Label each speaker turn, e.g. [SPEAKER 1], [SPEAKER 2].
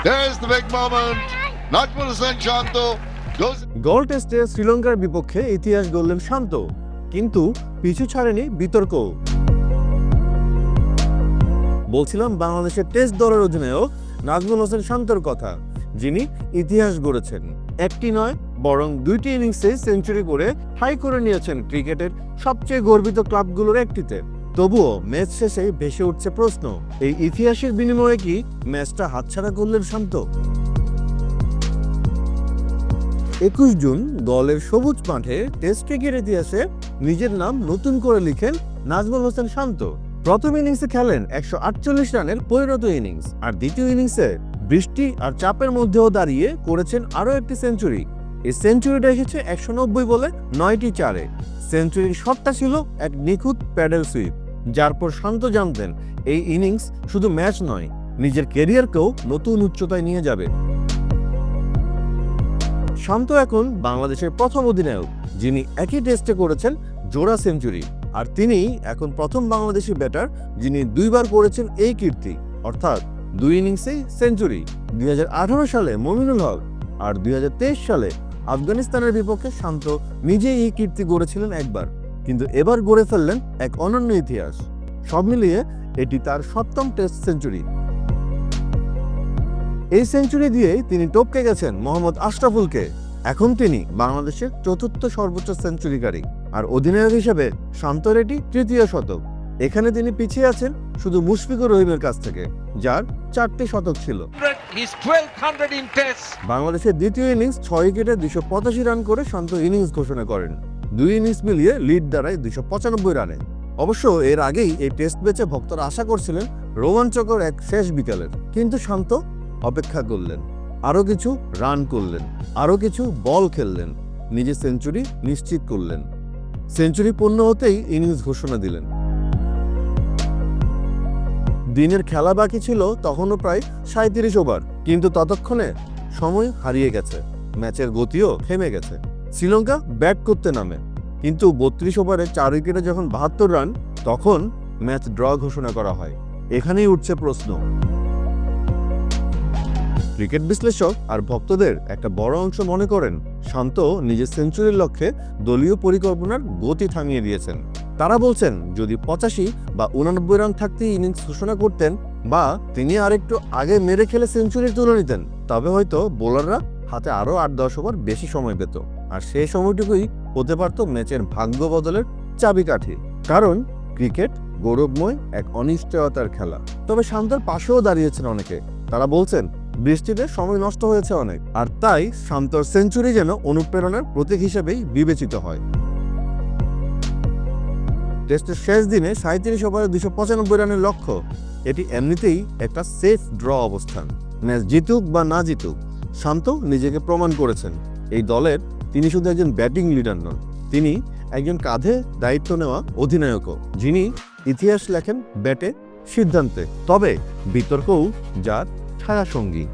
[SPEAKER 1] There's the big moment. Najmul Hossain Shanto goes.
[SPEAKER 2] গল টেস্টে শ্রীলঙ্কার বিপক্ষে ইতিহাস গড়লেন শান্ত, কিন্তু পিছু ছাড়েনি বিতর্ক। বলছিলাম বাংলাদেশের টেস্ট দলের অধিনায়ক নাজমুল হোসেন শান্তর কথা, যিনি ইতিহাস গড়েছেন। একটি নয়, বরং দুইটি ইনিংসে সেঞ্চুরি করে ঠাঁই করে নিয়েছেন ক্রিকেটের সবচেয়ে গর্বিত ক্লাবগুলোর একটিতে। তবুও ম্যাচ শেষে ভেসে উঠছে প্রশ্ন, এই ইতিহাসের বিনিময়ে কি ম্যাচটা হাতছাড়া করলেন শান্ত? 21 জুন দলের সবুজ মাঠে টেস্ট ক্রিকেট ইতিহাসে নিজের নাম নতুন করে লিখেন নাজমুল হোসেন শান্ত। প্রথম ইনিংসে খেলেন 148 রানের পরিণত ইনিংস, আর দ্বিতীয় ইনিংসে বৃষ্টি আর চাপের মধ্যেও দাঁড়িয়ে করেছেন আরও একটি সেঞ্চুরি। এই সেঞ্চুরিটা এসেছে 190 বলে 9টি চারে। সেঞ্চুরির শটটা ছিল এক নিখুঁত প্যাডেল সুইপ, যার পর শান্ত জানতেন এই ইনিংস শুধু ম্যাচ নয়, নিজের ক্যারিয়ারকেও নতুন উচ্চতায় নিয়ে যাবে। শান্ত এখন বাংলাদেশের প্রথম অধিনায়ক যিনি একই টেস্টে করেছেন জোড়া সেঞ্চুরি, আর তিনি এখন প্রথম বাংলাদেশি ব্যাটার যিনি দুইবার করেছেন এই কীর্তি, অর্থাৎ 2 ইনিংসেই সেঞ্চুরি। 2018 সালে মমিনুল হক আর 2023 সালে আফগানিস্তানের বিপক্ষে শান্ত নিজেই এই কীর্তি গড়েছিলেন একবার, কিন্তু এবার গড়ে ফেললেন এক অনন্য ইতিহাস। সব মিলিয়ে এটি তার 7ম টেস্ট সেঞ্চুরি। এই সেঞ্চুরি দিয়েই তিনি টপকে গেছেন মোহাম্মদ আশরাফুলকে। এখন তিনি বাংলাদেশের 4র্থ সর্বোচ্চ সেঞ্চুরিকারী, আর অধিনায়ক হিসেবে শান্তর এটি 3য় শতক। এখানে তিনি পিছিয়ে আছেন শুধু মুশফিকুর রহিমের কাছ থেকে, যার 4টি শতক ছিল। বাংলাদেশের দ্বিতীয় ইনিংস 6 উইকেটে 285 রান করে শান্ত ইনিংস ঘোষণা করেন। 2 ইনিংস মিলিয়ে লিড দাঁড়ায় 295 রানে। অবশ্য এর আগেই এই টেস্ট ম্যাচে ভক্তরা আশা করছিলেন রোমাঞ্চকর এক শেষ বিকেলের, কিন্তু শান্ত অপেক্ষা করলেন, আরও কিছু রান করলেন, আরও কিছু বল খেললেন, নিজে সেঞ্চুরি নিশ্চিত করলেন। সেঞ্চুরি পূর্ণ হতেই ইনিংস ঘোষণা দিলেন। দিনের খেলা বাকি ছিল তখনও প্রায় 37 ওভার, কিন্তু ততক্ষণে সময় হারিয়ে গেছে, ম্যাচের গতিও থেমে গেছে। শ্রীলঙ্কা ব্যাট করতে নামে, কিন্তু 32 ওভারে 4 উইকেটে যখন 72 রান, তখন ম্যাচ ড্র ঘোষণা করা হয়। এখানেই উঠছে প্রশ্ন। ক্রিকেট বিশ্লেষক আর ভক্তদের একটা বড় অংশ মনে করেন শান্ত নিজের সেঞ্চুরির লক্ষ্যে দলীয় পরিকল্পনার গতি থামিয়ে দিয়েছেন। তারা বলছেন যদি 85 বা 89 রান থাকতেই ইনিংস ঘোষণা করতেন, বা তিনি আরেকটু আগে মেরে খেলে সেঞ্চুরি তুলে নিতেন, তবে হয়তো বোলাররা হাতে আরও 8-10 ওভার বেশি সময় পেত, আর সেই সময়টুকুই হতে পারত ম্যাচের ভাগ্য বদলের চাবিকাঠি। কারণ ক্রিকেট গৌরবময় এক অনিশ্চয়তার খেলা। তবে শান্তর পাশেও দাঁড়িয়েছেন অনেকে, তারা বলছেন বৃষ্টিতে সময় নষ্ট হয়েছে অনেক, আর তাই শান্তর সেঞ্চুরি যেন অনুপ্রেরণার প্রতীক হিসেবেই বিবেচিত হয়। টেস্টের শেষ দিনে 37 ওভারে 295 রানের লক্ষ্য, এটি এমনিতেই একটা সেফ ড্র অবস্থান। ম্যাচ জিতুক বা না জিতুক, শান্ত নিজেকে প্রমাণ করেছেন এই দলের তিনি শুধু একজন ব্যাটিং লিডার নন, তিনি একজন কাঁধে দায়িত্ব নেওয়া অধিনায়কও, যিনি ইতিহাস লেখেন ব্যাটে, সিদ্ধান্তে, তবে বিতর্কও যার ছায়া সঙ্গী।